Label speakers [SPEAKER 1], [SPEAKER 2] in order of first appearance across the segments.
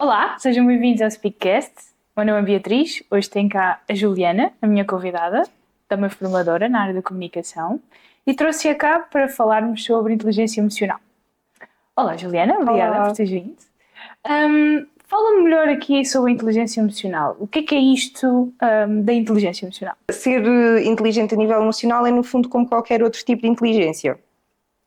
[SPEAKER 1] Olá, sejam bem-vindos ao Speakcast. O meu nome é Beatriz, hoje tem cá a Juliana, a minha convidada, também formadora na área da comunicação, e trouxe-a cá para falarmos sobre inteligência emocional. Olá, Juliana, obrigada
[SPEAKER 2] Olá.
[SPEAKER 1] por teres vindo. Fala-me melhor aqui sobre a inteligência emocional. O que é isto, da inteligência emocional?
[SPEAKER 2] Ser inteligente a nível emocional é, no fundo, como qualquer outro tipo de inteligência.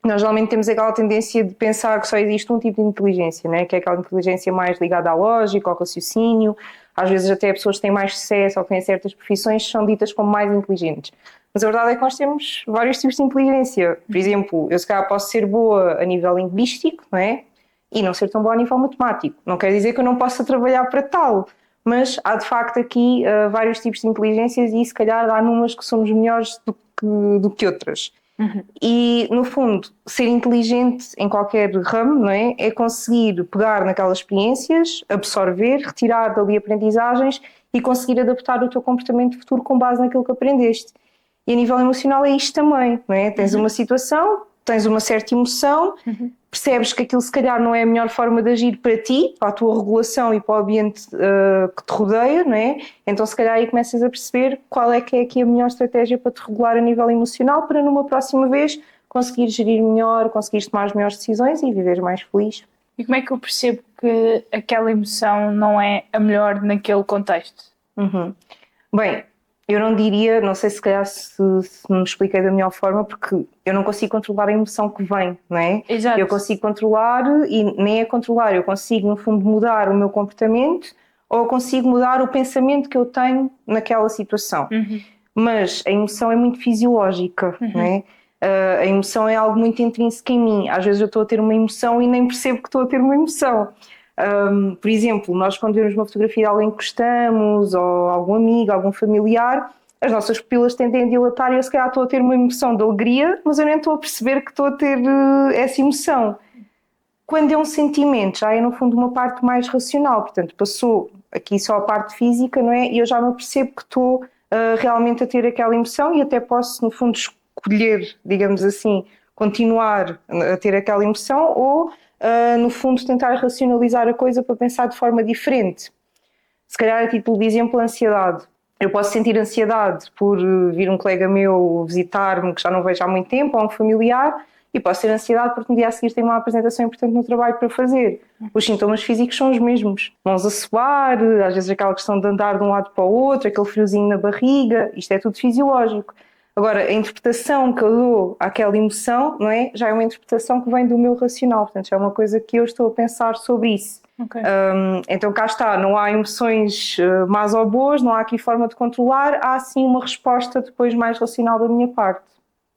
[SPEAKER 2] Nós geralmente temos aquela tendência de pensar que só existe um tipo de inteligência, né? Que é aquela inteligência mais ligada à lógica, ao raciocínio. Às vezes até pessoas que têm mais sucesso ou que têm certas profissões são ditas como mais inteligentes. Mas a verdade é que nós temos vários tipos de inteligência. Por exemplo, eu se calhar posso ser boa a nível linguístico, não é? E não ser tão boa a nível matemático. Não quer dizer que eu não possa trabalhar para tal, mas há de facto aqui vários tipos de inteligências e se calhar há numas que somos melhores do que outras. E, no fundo, ser inteligente em qualquer ramo, não é? É conseguir pegar naquelas experiências, absorver, retirar dali aprendizagens e conseguir adaptar o teu comportamento futuro com base naquilo que aprendeste. E a nível emocional é isto também, não é? Tens uma situação, tens uma certa emoção, percebes que aquilo se calhar não é a melhor forma de agir para ti, para a tua regulação e para o ambiente que te rodeia, não é? Então se calhar aí começas a perceber qual é que é aqui a melhor estratégia para te regular a nível emocional, para numa próxima vez conseguir gerir melhor, conseguires tomar as melhores decisões e viveres mais feliz.
[SPEAKER 1] E como é que eu percebo que aquela emoção não é a melhor naquele contexto?
[SPEAKER 2] Bem, eu não diria, não sei se calhar se me expliquei da melhor forma, porque eu não consigo controlar a emoção que vem, não é?
[SPEAKER 1] Exato.
[SPEAKER 2] Eu consigo controlar e nem é controlar, eu consigo no fundo mudar o meu comportamento ou eu consigo mudar o pensamento que eu tenho naquela situação. Mas a emoção é muito fisiológica, não é? A emoção é algo muito intrínseco em mim. Às vezes eu estou a ter uma emoção e nem percebo que estou a ter uma emoção. Por exemplo, nós quando vemos uma fotografia de alguém que gostamos, ou algum amigo, algum familiar, as nossas pupilas tendem a dilatar e eu se calhar estou a ter uma emoção de alegria, mas eu nem estou a perceber que estou a ter essa emoção. Quando é um sentimento, já é no fundo uma parte mais racional, portanto passou aqui só a parte física, não é? E eu já me percebo que estou realmente a ter aquela emoção e até posso no fundo escolher, digamos assim, continuar a ter aquela emoção ou no fundo tentar racionalizar a coisa para pensar de forma diferente. Se calhar a título de exemplo, a ansiedade. Eu posso sentir ansiedade por vir um colega meu visitar-me que já não vejo há muito tempo, ou um familiar, e posso ter ansiedade porque no dia a seguir tenho uma apresentação importante no trabalho para fazer. Os sintomas físicos são os mesmos. Mãos a suar, às vezes aquela questão de andar de um lado para o outro, aquele friozinho na barriga, isto é tudo fisiológico. Agora, a interpretação que eu dou àquela emoção, não é? Já é uma interpretação que vem do meu racional, portanto já é uma coisa que eu estou a pensar sobre isso.
[SPEAKER 1] Ok.
[SPEAKER 2] Então cá está, não há emoções más ou boas, não há aqui forma de controlar, há sim uma resposta depois mais racional da minha parte.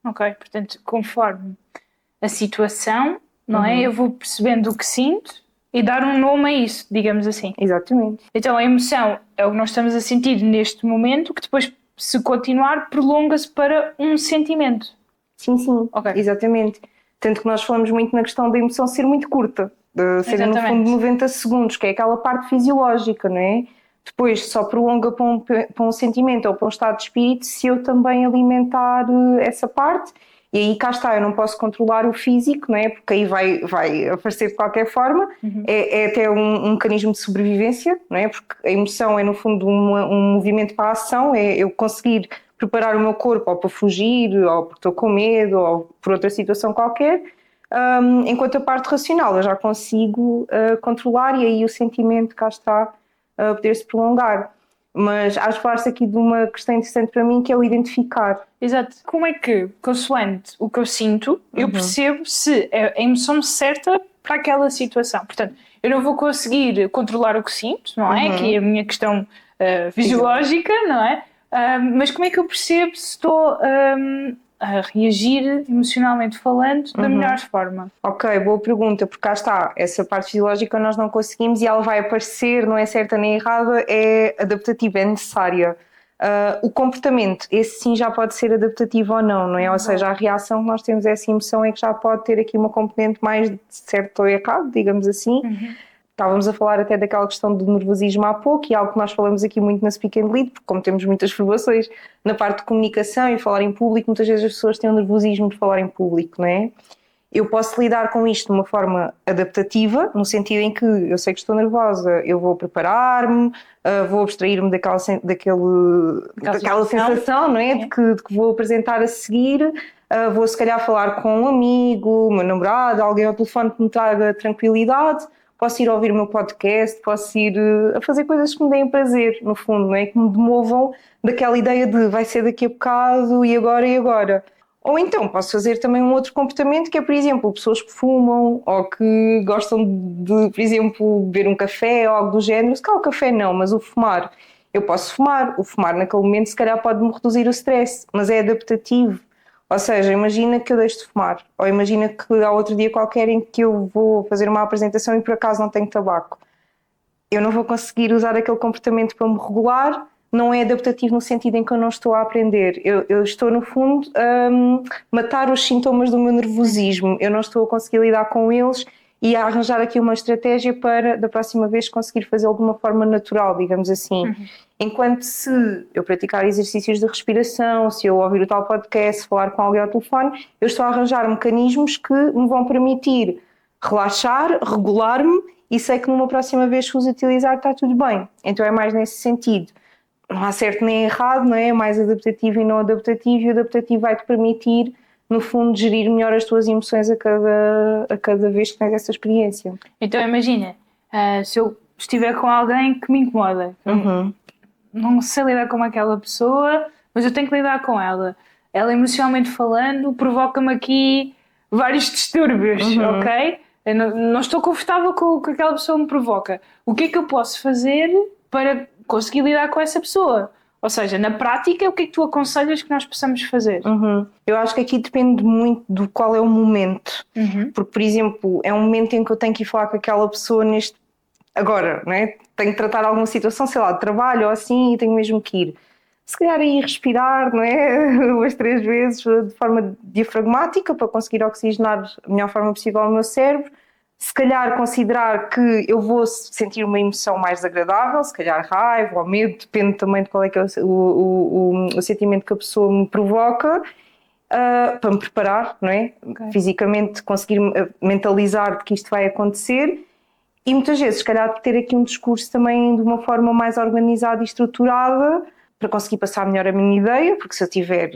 [SPEAKER 1] Ok, portanto, conforme a situação, não é? Eu vou percebendo o que sinto e dar um nome a isso, digamos assim.
[SPEAKER 2] Exatamente.
[SPEAKER 1] Então a emoção é o que nós estamos a sentir neste momento, que depois, se continuar, prolonga-se para um sentimento.
[SPEAKER 2] Sim, sim,
[SPEAKER 1] Ok.
[SPEAKER 2] exatamente. Tanto que nós falamos muito na questão da emoção ser muito curta, de ser no
[SPEAKER 1] Exatamente.
[SPEAKER 2] fundo 90 segundos, que é aquela parte fisiológica, não é? Depois só prolonga para um sentimento ou para um estado de espírito se eu também alimentar essa parte. E aí cá está, eu não posso controlar o físico, não é? Porque aí vai aparecer de qualquer forma. É até um mecanismo de sobrevivência, não é? Porque a emoção é no fundo um movimento para a ação, é eu conseguir preparar o meu corpo ou para fugir, ou porque estou com medo, ou por outra situação qualquer. Enquanto a parte racional eu já consigo controlar e aí o sentimento cá está a poder-se prolongar. Mas acho que falaste aqui de uma questão interessante para mim que é o identificar.
[SPEAKER 1] Exato. Como é que, consoante o que eu sinto, eu percebo se é a emoção certa para aquela situação? Portanto, eu não vou conseguir controlar o que sinto, não é? Que é a minha questão fisiológica, não é? Mas como é que eu percebo se estou a reagir emocionalmente falando da melhor forma?
[SPEAKER 2] Ok, boa pergunta, porque cá está, essa parte fisiológica nós não conseguimos e ela vai aparecer, não é certa nem errada, é adaptativa, é necessária. O comportamento, esse sim já pode ser adaptativo ou não é? Ou seja, a reação que nós temos a essa emoção é que já pode ter aqui uma componente mais de certo ou errado, digamos assim. Estávamos a falar até daquela questão do nervosismo há pouco e algo que nós falamos aqui muito na Speak and Lead, porque como temos muitas formações na parte de comunicação e falar em público, muitas vezes as pessoas têm o nervosismo de falar em público, não é? eu posso lidar com isto de uma forma adaptativa, no sentido em que eu sei que estou nervosa, eu vou preparar-me, vou abstrair-me daquela sensação, não é? De que vou apresentar a seguir, vou se calhar falar com um amigo, meu namorado, alguém ao telefone que me traga tranquilidade, posso ir ouvir o meu podcast, posso ir a fazer coisas que me deem prazer, no fundo, não é? Que me demovam daquela ideia de vai ser daqui a bocado e agora. Ou então posso fazer também um outro comportamento que é, por exemplo, pessoas que fumam ou que gostam de, por exemplo, beber um café ou algo do género. Se calhar o café não, mas o fumar. Eu posso fumar. O fumar naquele momento se calhar pode-me reduzir o stress, mas é adaptativo. Ou seja, imagina que eu deixo de fumar. Ou imagina que há outro dia qualquer em que eu vou fazer uma apresentação e por acaso não tenho tabaco. Eu não vou conseguir usar aquele comportamento para me regular. Não é adaptativo no sentido em que eu não estou a aprender. Eu estou, no fundo, a matar os sintomas do meu nervosismo. Eu não estou a conseguir lidar com eles e a arranjar aqui uma estratégia para, da próxima vez, conseguir fazê-lo de uma forma natural, digamos assim. Enquanto se eu praticar exercícios de respiração, se eu ouvir o tal podcast, falar com alguém ao telefone, eu estou a arranjar mecanismos que me vão permitir relaxar, regular-me e sei que numa próxima vez que os utilizar está tudo bem. Então é mais nesse sentido. Não há certo nem errado, não é? É mais adaptativo e não adaptativo, e o adaptativo vai-te permitir, no fundo, gerir melhor as tuas emoções a cada vez que tens essa experiência.
[SPEAKER 1] Então imagina, se eu estiver com alguém que me incomoda, não sei lidar com aquela pessoa, mas eu tenho que lidar com ela. Ela, emocionalmente falando, provoca-me aqui vários distúrbios, ok? Eu não estou confortável com o que aquela pessoa me provoca. O que é que eu posso fazer para conseguir lidar com essa pessoa? Ou seja, na prática, o que é que tu aconselhas que nós possamos fazer?
[SPEAKER 2] Eu acho que aqui depende muito do qual é o momento. Porque, por exemplo, é um momento em que eu tenho que ir falar com aquela pessoa agora, não é? Tenho que tratar alguma situação, sei lá, de trabalho ou assim, e tenho mesmo que ir. Se calhar ir respirar, não é? 2, 3 vezes de forma diafragmática para conseguir oxigenar da melhor forma possível o meu cérebro. Se calhar considerar que eu vou sentir uma emoção mais desagradável, se calhar raiva ou medo, depende também de qual é que é o sentimento que a pessoa me provoca, para me preparar, não é? Fisicamente conseguir mentalizar de que isto vai acontecer e muitas vezes se calhar ter aqui um discurso também de uma forma mais organizada e estruturada para conseguir passar melhor a minha ideia, porque se eu estiver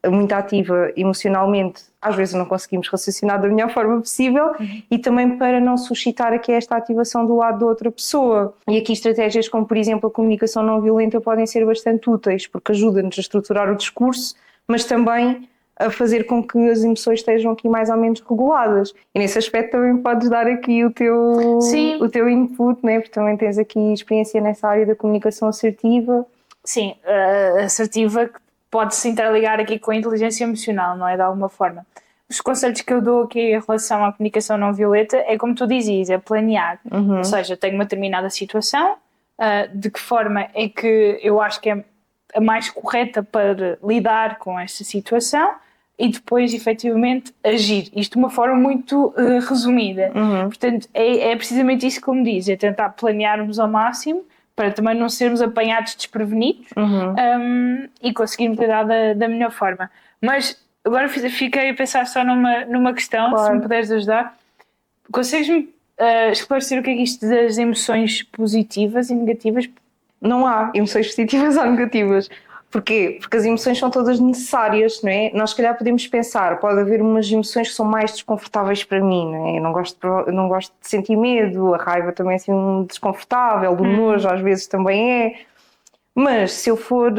[SPEAKER 2] muito ativa emocionalmente, às vezes não conseguimos raciocinar da melhor forma possível e também para não suscitar aqui esta ativação do lado da outra pessoa. E aqui estratégias como, por exemplo, a comunicação não violenta podem ser bastante úteis, porque ajuda-nos a estruturar o discurso, mas também a fazer com que as emoções estejam aqui mais ou menos reguladas. E nesse aspecto também podes dar aqui o teu input, né? Porque também tens aqui experiência nessa área da comunicação assertiva.
[SPEAKER 1] Sim, assertiva que pode-se interligar aqui com a inteligência emocional, não é? De alguma forma. Os conselhos que eu dou aqui em relação à comunicação não violenta é como tu dizias, é planear. Ou seja, tenho uma determinada situação, de que forma é que eu acho que é a mais correta para lidar com esta situação e depois, efetivamente, agir. Isto de uma forma muito resumida. Portanto, é precisamente isso que me diz, é tentar planearmos ao máximo para também não sermos apanhados desprevenidos e conseguirmos lidar da melhor forma. Mas agora fiquei a pensar só numa questão, claro. Se me puderes ajudar. Consegues-me esclarecer o que é isto das emoções positivas e negativas?
[SPEAKER 2] Não há emoções positivas ou negativas. Porquê? Porque as emoções são todas necessárias, não é? Nós, se calhar, podemos pensar, pode haver umas emoções que são mais desconfortáveis para mim, não é? Eu não gosto de sentir medo, a raiva também é assim desconfortável, o nojo às vezes também é. Mas se eu for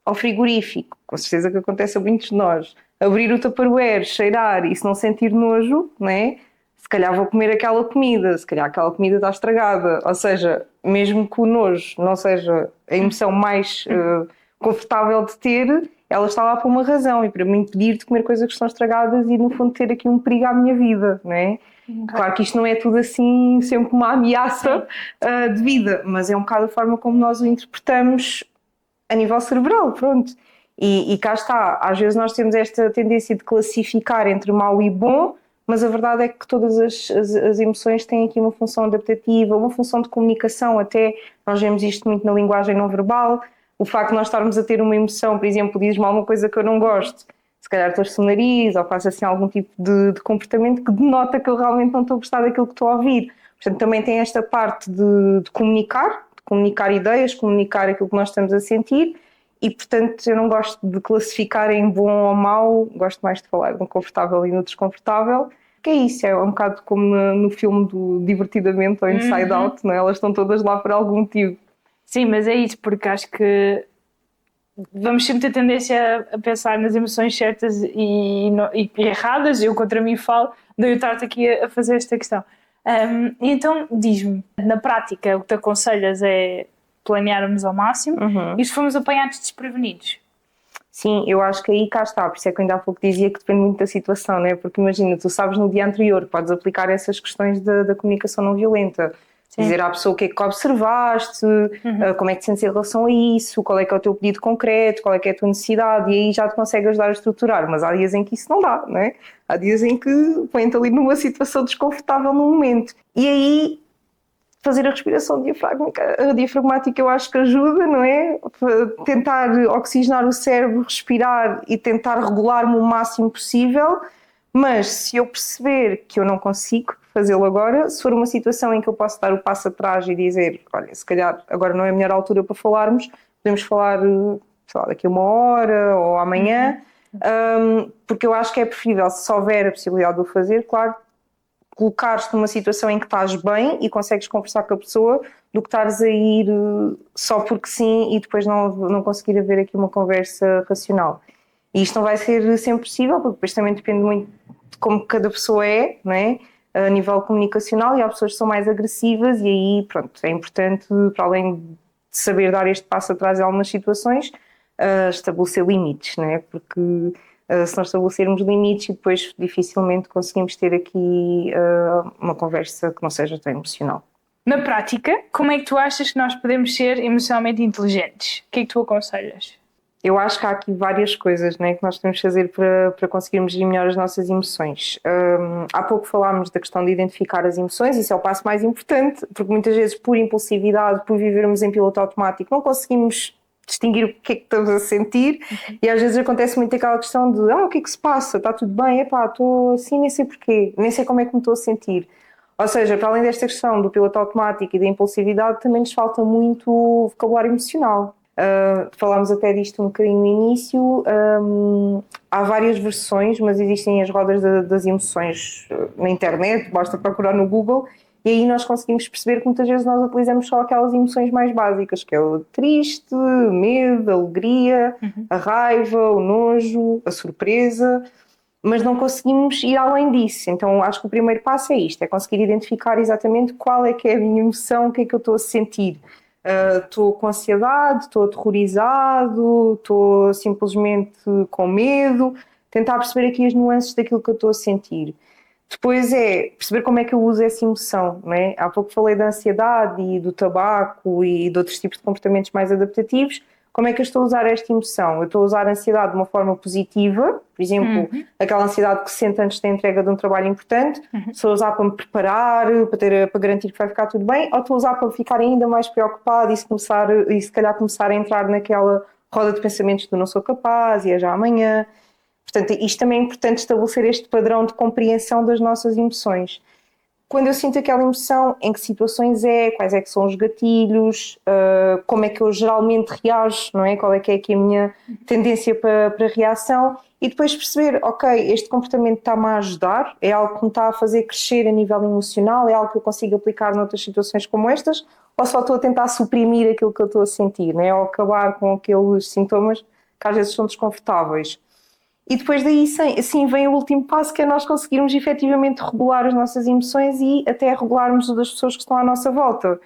[SPEAKER 2] ao frigorífico, com certeza que acontece a muitos de nós, abrir o tupperware, cheirar e se não sentir nojo, não é? Se calhar vou comer aquela comida, se calhar aquela comida está estragada. Ou seja, mesmo que o nojo não seja a emoção mais confortável de ter, ela está lá por uma razão e para me impedir de comer coisas que estão estragadas e no fundo ter aqui um perigo à minha vida, não é? Claro que isto não é tudo assim sempre uma ameaça de vida, mas é um bocado a forma como nós o interpretamos a nível cerebral, pronto. E cá está, às vezes nós temos esta tendência de classificar entre mau e bom, mas a verdade é que todas as emoções têm aqui uma função adaptativa, uma função de comunicação até, nós vemos isto muito na linguagem não verbal. O facto de nós estarmos a ter uma emoção, por exemplo, diz-me alguma coisa que eu não gosto, se se calhar torço o nariz ou faço assim algum tipo de comportamento que denota que eu realmente não estou a gostar daquilo que estou a ouvir. Portanto, também tem esta parte de comunicar ideias, comunicar aquilo que nós estamos a sentir e, portanto, eu não gosto de classificar em bom ou mau, gosto mais de falar no confortável e no desconfortável, que é isso, é um bocado como no filme do Divertidamente ou Inside Out, não é? Elas estão todas lá por algum motivo.
[SPEAKER 1] Sim, mas é isso, porque acho que vamos sempre ter tendência a pensar nas emoções certas e erradas. Eu contra mim falo, daí eu estar-te aqui a fazer esta questão. Então, diz-me, na prática, o que te aconselhas é planearmos ao máximo e se formos apanhados desprevenidos?
[SPEAKER 2] Sim, eu acho que aí cá está, por isso é que eu ainda há pouco dizia que depende muito da situação, não é? Porque imagina, tu sabes no dia anterior, podes aplicar essas questões da comunicação não violenta. Sim. Dizer à pessoa o que é que observaste, como é que te sentes em relação a isso, qual é que é o teu pedido concreto, qual é que é a tua necessidade, e aí já te consegue ajudar a estruturar, mas há dias em que isso não dá, não é? Há dias em que põe-te ali numa situação desconfortável no momento. E aí fazer a respiração diafragmática eu acho que ajuda, não é? Tentar oxigenar o cérebro, respirar e tentar regular-me o máximo possível, mas se eu perceber que eu não consigo fazê-lo agora, se for uma situação em que eu posso dar o passo atrás e dizer, olha, se calhar agora não é a melhor altura para falarmos, podemos falar, sei lá, daqui a 1 hora ou amanhã, porque eu acho que é preferível, se houver a possibilidade de o fazer, claro, colocares-te numa situação em que estás bem e consegues conversar com a pessoa do que estares a ir só porque sim e depois não conseguir haver aqui uma conversa racional. E isto não vai ser sempre possível, porque depois também depende muito de como cada pessoa é, não é? A nível comunicacional, e há pessoas que são mais agressivas e aí, pronto, é importante, para além de saber dar este passo atrás em algumas situações, estabelecer limites, não é? Porque se nós estabelecermos limites e depois dificilmente conseguimos ter aqui uma conversa que não seja tão emocional.
[SPEAKER 1] Na prática, como é que tu achas que nós podemos ser emocionalmente inteligentes? O que é que tu aconselhas?
[SPEAKER 2] Eu acho que há aqui várias coisas, né, que nós temos de fazer para conseguirmos gerir melhor as nossas emoções. Há pouco falámos da questão de identificar as emoções, isso é o passo mais importante, porque muitas vezes por impulsividade, por vivermos em piloto automático, não conseguimos distinguir o que é que estamos a sentir e às vezes acontece muito aquela questão de o que é que se passa? Está tudo bem? Estou assim, nem sei porquê, nem sei como é que me estou a sentir. Ou seja, para além desta questão do piloto automático e da impulsividade, também nos falta muito vocabulário emocional. Falámos até disto um bocadinho no início. Há várias versões, mas existem as rodas das emoções na internet, basta procurar no Google e aí nós conseguimos perceber que muitas vezes nós utilizamos só aquelas emoções mais básicas, que é o triste, medo, a alegria, a raiva, o nojo, a surpresa, mas não conseguimos ir além disso. Então acho que o primeiro passo é isto, é conseguir identificar exatamente qual é que é a minha emoção, o que é que eu estou a sentir. Estou com ansiedade, estou aterrorizado, estou simplesmente com medo, tentar perceber aqui as nuances daquilo que eu estou a sentir. Depois é perceber como é que eu uso essa emoção, não é? Há pouco falei da ansiedade e do tabaco e de outros tipos de comportamentos mais adaptativos. Como é que eu estou a usar esta emoção? Eu estou a usar a ansiedade de uma forma positiva, por exemplo, aquela ansiedade que se sente antes da entrega de um trabalho importante, estou a usar para me preparar, para garantir que vai ficar tudo bem, ou estou a usar para ficar ainda mais preocupado e se calhar começar a entrar naquela roda de pensamentos de não sou capaz e é já amanhã. Portanto, isto também é importante estabelecer este padrão de compreensão das nossas emoções. Quando eu sinto aquela emoção, em que situações é, quais é que são os gatilhos, como é que eu geralmente reajo, não é? Qual é que é aqui a minha tendência para reação e depois perceber, ok, este comportamento está-me a ajudar, é algo que me está a fazer crescer a nível emocional, é algo que eu consigo aplicar noutras situações como estas, ou só estou a tentar suprimir aquilo que eu estou a sentir, não é? Ou acabar com aqueles sintomas que às vezes são desconfortáveis. E depois daí, sim, vem o último passo, que é nós conseguirmos efetivamente regular as nossas emoções e até regularmos o das pessoas que estão à nossa volta.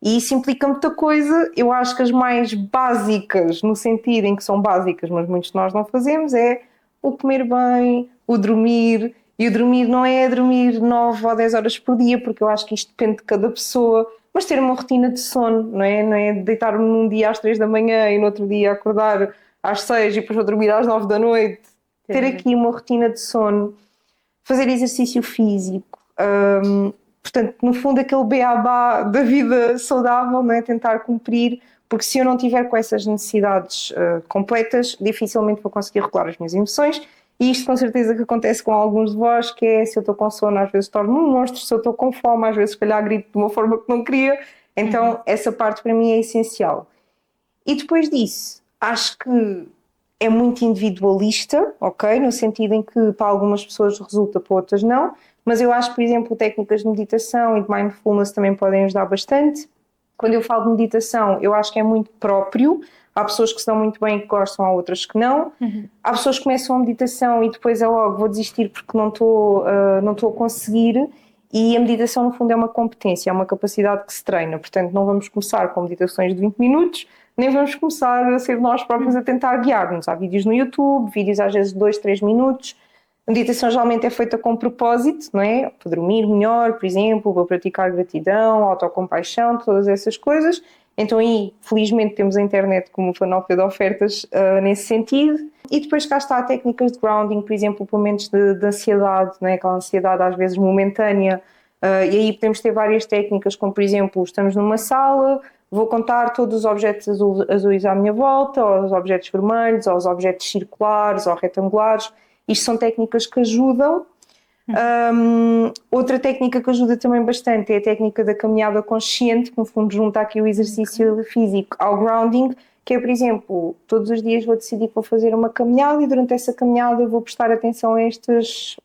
[SPEAKER 2] E isso implica muita coisa. Eu acho que as mais básicas, no sentido em que são básicas, mas muitos de nós não fazemos, é o comer bem, o dormir. E o dormir não é dormir 9 ou 10 horas por dia, porque eu acho que isto depende de cada pessoa, mas ter uma rotina de sono, não é? Não é deitar-me num dia às 3 da manhã e no outro dia acordar às 6 e depois vou dormir às 9 da noite. Ter aqui uma rotina de sono, fazer exercício físico, portanto, no fundo, aquele beabá da vida saudável, não é? Tentar cumprir, porque se eu não tiver com essas necessidades completas, dificilmente vou conseguir regular as minhas emoções E isto com certeza que acontece com alguns de vós, que é se eu estou com sono às vezes torno-me um monstro, se eu estou com fome às vezes se calhar grito de uma forma que não queria, então essa parte para mim é essencial. E depois disso, acho que é muito individualista, ok? No sentido em que para algumas pessoas resulta, para outras não, mas eu acho que, por exemplo, técnicas de meditação e de mindfulness também podem ajudar bastante. Quando eu falo de meditação, eu acho que é muito próprio. Há pessoas que se dão muito bem e que gostam, há outras que não. Há pessoas que começam a meditação e depois é logo, vou desistir porque não estou a conseguir. E a meditação, no fundo, é uma competência, é uma capacidade que se treina. Portanto, não vamos começar com meditações de 20 minutos, nem vamos começar a ser nós próprios a tentar guiar-nos. Há vídeos no YouTube, vídeos às vezes de 2, 3 minutos. A meditação geralmente é feita com propósito, não é? Para dormir melhor, por exemplo, para praticar gratidão, autocompaixão, todas essas coisas. Então aí, felizmente, temos a internet como panóplia de ofertas nesse sentido. E depois cá está técnicas de grounding, por exemplo, por momentos de ansiedade, não é? Aquela ansiedade às vezes momentânea. E aí podemos ter várias técnicas, como por exemplo, estamos numa sala, vou contar todos os objetos azuis à minha volta, ou os objetos vermelhos, ou os objetos circulares ou retangulares. Isto são técnicas que ajudam. Outra técnica que ajuda também bastante é a técnica da caminhada consciente, que no fundo junta aqui o exercício físico ao grounding, que é, por exemplo, todos os dias vou decidir que vou fazer uma caminhada e durante essa caminhada vou prestar atenção a estas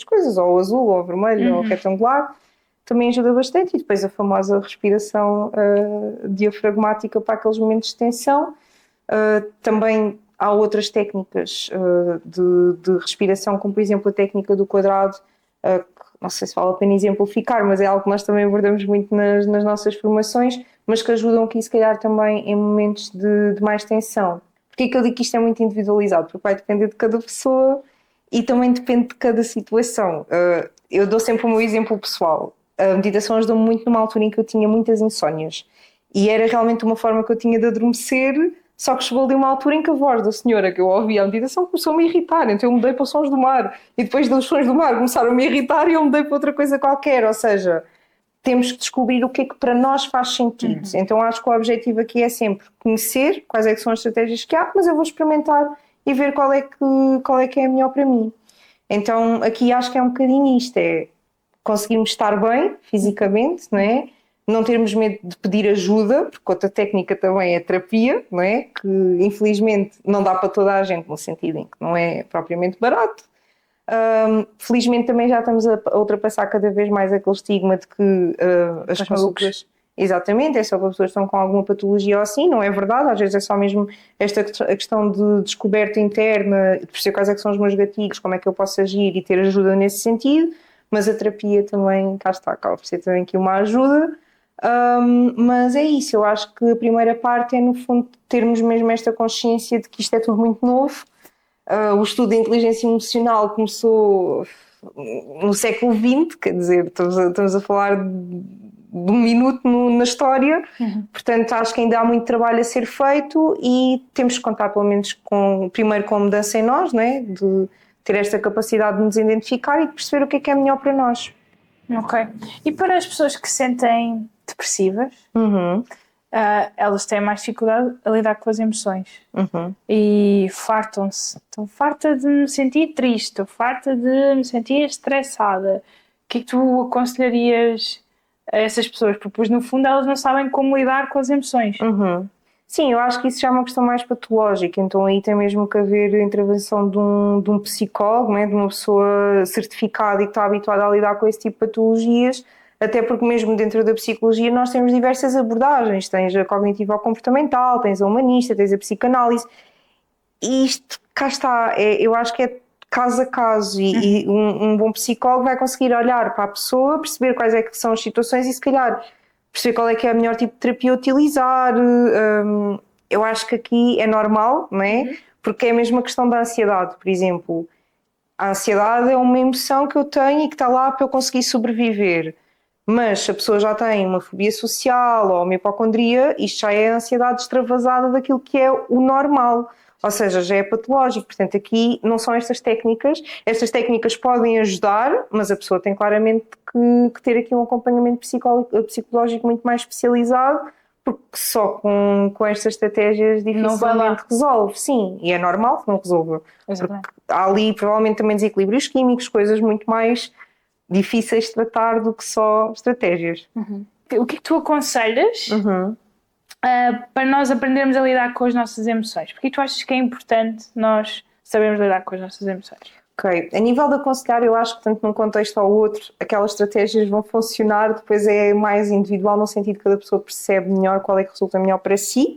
[SPEAKER 2] coisas, ou ao azul, ou ao vermelho, ou ao retangular. Também ajuda bastante. E depois a famosa respiração diafragmática para aqueles momentos de tensão. Também há outras técnicas de respiração, como por exemplo a técnica do quadrado, que não sei se vale a pena exemplificar, mas é algo que nós também abordamos muito nas nossas formações, mas que ajudam aqui se calhar também em momentos de mais tensão. Porquê que eu digo que isto é muito individualizado? Porque vai depender de cada pessoa e também depende de cada situação. Eu dou sempre o meu exemplo pessoal. A meditação ajudou-me muito numa altura em que eu tinha muitas insónias e era realmente uma forma que eu tinha de adormecer. Só que chegou ali uma altura em que a voz da senhora que eu ouvia a meditação começou-me a irritar, então eu mudei para os sons do mar. E depois dos sons do mar começaram-me a irritar e eu mudei para outra coisa qualquer. Ou seja, temos que descobrir o que é que para nós faz sentido. Então acho que o objetivo aqui é sempre conhecer quais é que são as estratégias que há, mas eu vou experimentar e ver qual é que é a melhor para mim. Então aqui acho que é um bocadinho isto, é conseguirmos estar bem fisicamente, não é? Não termos medo de pedir ajuda, porque outra técnica também é a terapia, não é? Que infelizmente não dá para toda a gente, no sentido em que não é propriamente barato. Felizmente também já estamos a ultrapassar cada vez mais aquele estigma de que as consultas... Exatamente, é só para pessoas que estão com alguma patologia ou assim, não é verdade, às vezes é só mesmo a questão de descoberta interna, de perceber quais é que são os meus gatilhos, como é que eu posso agir e ter ajuda nesse sentido, mas a terapia também, cá está, acaba por ser também aqui uma ajuda. Mas é isso, eu acho que a primeira parte é no fundo termos mesmo esta consciência de que isto é tudo muito novo. O estudo de inteligência emocional começou no século XX, quer dizer, estamos a falar de um minuto na história, portanto acho que ainda há muito trabalho a ser feito e temos que contar pelo menos primeiro com a mudança em nós, não é? De ter esta capacidade de nos identificar e de perceber o que é melhor para nós.
[SPEAKER 1] Ok. E para as pessoas que se sentem depressivas, elas têm mais dificuldade a lidar com as emoções e fartam-se. Estou farta de me sentir triste, estou farta de me sentir estressada. O que é que tu aconselharias a essas pessoas? Porque depois, no fundo, elas não sabem como lidar com as emoções.
[SPEAKER 2] Sim, eu acho que isso já é uma questão mais patológica, então aí tem mesmo que haver a intervenção de um psicólogo, né, de uma pessoa certificada e que está habituada a lidar com esse tipo de patologias, até porque mesmo dentro da psicologia nós temos diversas abordagens, tens a cognitivo-comportamental, tens a humanista, tens a psicanálise, e isto, cá está, eu acho que é caso a caso e um bom psicólogo vai conseguir olhar para a pessoa, perceber quais é que são as situações e se calhar perceber qual é que é o melhor tipo de terapia a utilizar. Eu acho que aqui é normal, não é? Porque é a mesma questão da ansiedade, por exemplo. A ansiedade é uma emoção que eu tenho e que está lá para eu conseguir sobreviver. Mas se a pessoa já tem uma fobia social ou uma hipocondria, isto já é a ansiedade extravasada daquilo que é o normal. Ou seja, já é patológico. Portanto, aqui não são estas técnicas. Estas técnicas podem ajudar, mas a pessoa tem claramente que ter aqui um acompanhamento psicológico muito mais especializado, porque só com estas estratégias dificilmente resolve. Sim, e é normal que não resolva.
[SPEAKER 1] Exatamente.
[SPEAKER 2] Porque há ali provavelmente também desequilíbrios químicos, coisas muito mais difíceis de tratar do que só estratégias.
[SPEAKER 1] O que é que tu aconselhas para nós aprendermos a lidar com as nossas emoções? Porque tu achas que é importante nós sabermos lidar com as nossas emoções?
[SPEAKER 2] Ok, a nível de aconselhar, eu acho que tanto num contexto ou outro, aquelas estratégias vão funcionar, depois é mais individual no sentido que cada pessoa percebe melhor qual é que resulta melhor para si.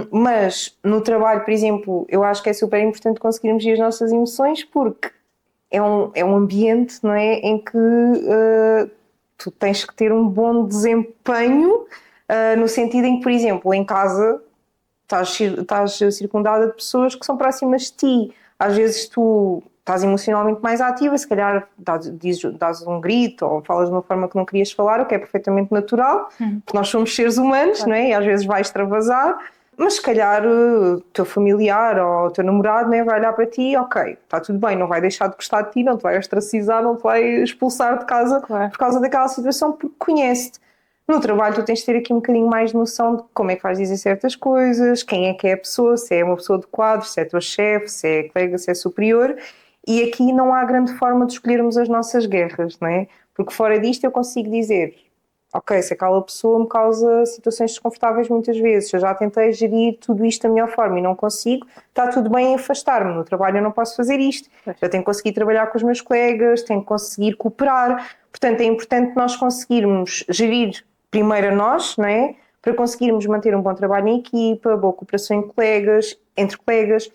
[SPEAKER 2] Mas no trabalho, por exemplo, eu acho que é super importante conseguirmos gerir as nossas emoções, porque é um ambiente, não é, em que tu tens que ter um bom desempenho, no sentido em que, por exemplo, em casa estás circundada de pessoas que são próximas de ti. Às vezes tu estás emocionalmente mais ativa, se calhar dás um grito ou falas de uma forma que não querias falar, o que é perfeitamente natural, porque nós somos seres humanos, não é? E às vezes vais extravasar, mas se calhar o teu familiar ou o teu namorado, né, vai olhar para ti, ok, está tudo bem, não vai deixar de gostar de ti, não te vai ostracizar, não te vai expulsar de casa por causa daquela situação, porque conhece-te. No trabalho tu tens de ter aqui um bocadinho mais de noção de como é que vais dizer certas coisas, quem é a pessoa, se é uma pessoa de quadros, se é tua chefe, se é colega, se é superior, e aqui não há grande forma de escolhermos as nossas guerras, não é? Porque fora disto eu consigo dizer, ok, se aquela pessoa me causa situações desconfortáveis muitas vezes, eu já tentei gerir tudo isto da melhor forma e não consigo, está tudo bem em afastar-me, no trabalho eu não posso fazer isto, eu tenho que conseguir trabalhar com os meus colegas, tenho que conseguir cooperar, portanto é importante nós conseguirmos gerir primeiro a nós, não é? Para conseguirmos manter um bom trabalho em equipa, boa cooperação entre colegas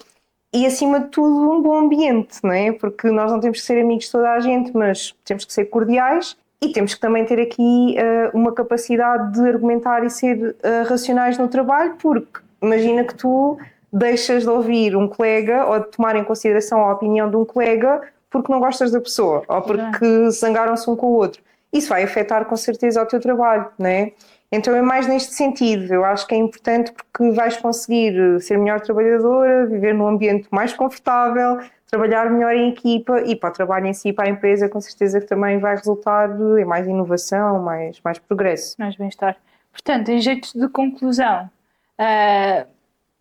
[SPEAKER 2] e, acima de tudo, um bom ambiente, não é? Porque nós não temos que ser amigos de toda a gente, mas temos que ser cordiais e temos que também ter aqui uma capacidade de argumentar e ser racionais no trabalho, porque imagina que tu deixas de ouvir um colega ou de tomar em consideração a opinião de um colega porque não gostas da pessoa ou porque zangaram-se um com o outro. Isso vai afetar com certeza o teu trabalho, não é? Então é mais neste sentido, eu acho que é importante porque vais conseguir ser melhor trabalhadora, viver num ambiente mais confortável, trabalhar melhor em equipa e para o trabalho em si, para a empresa, com certeza que também vai resultar em mais inovação, mais progresso.
[SPEAKER 1] Mais bem-estar. Portanto, em jeito de conclusão,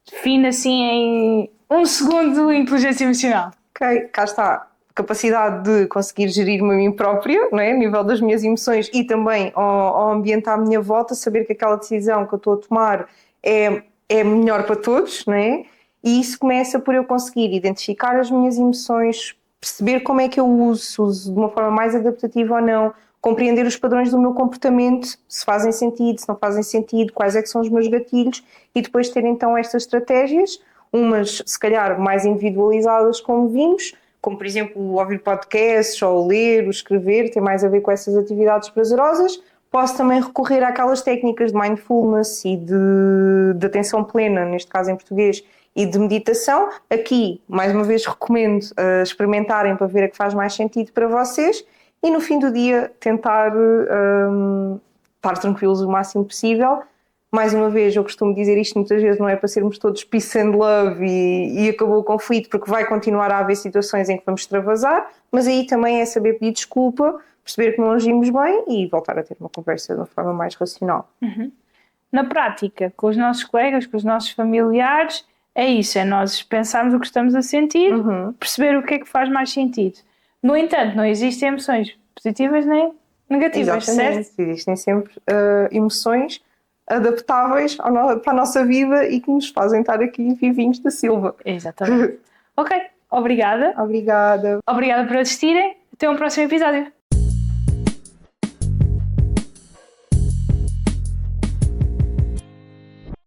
[SPEAKER 1] define assim em 1 segundo inteligência emocional.
[SPEAKER 2] Ok, cá está. Capacidade de conseguir gerir-me a mim própria, não é? A nível das minhas emoções e também ao ambiente à minha volta, saber que aquela decisão que eu estou a tomar é melhor para todos, não é? E isso começa por eu conseguir identificar as minhas emoções, perceber como é que eu uso de uma forma mais adaptativa ou não, compreender os padrões do meu comportamento, se fazem sentido, se não fazem sentido, quais é que são os meus gatilhos e depois ter então estas estratégias, umas se calhar mais individualizadas como vimos, como por exemplo ouvir podcasts ou ler, ou escrever, tem mais a ver com essas atividades prazerosas. Posso também recorrer àquelas técnicas de mindfulness e de atenção plena, neste caso em português, e de meditação. Aqui, mais uma vez, recomendo experimentarem para ver a que faz mais sentido para vocês e no fim do dia tentar estar tranquilos o máximo possível. Mais uma vez, eu costumo dizer isto muitas vezes, não é para sermos todos peace and love e acabou o conflito, porque vai continuar a haver situações em que vamos extravasar, mas aí também é saber pedir desculpa, perceber que não agimos bem e voltar a ter uma conversa de uma forma mais racional.
[SPEAKER 1] Na prática, com os nossos colegas, com os nossos familiares, é isso, é nós pensarmos o que estamos a sentir, perceber o que é que faz mais sentido. No entanto, não existem emoções positivas nem negativas,
[SPEAKER 2] Exatamente.
[SPEAKER 1] certo?
[SPEAKER 2] Existem sempre emoções adaptáveis para a nossa vida e que nos fazem estar aqui vivinhos da Silva.
[SPEAKER 1] Exatamente. Ok, obrigada.
[SPEAKER 2] Obrigada.
[SPEAKER 1] Obrigada por assistirem. Até um próximo episódio.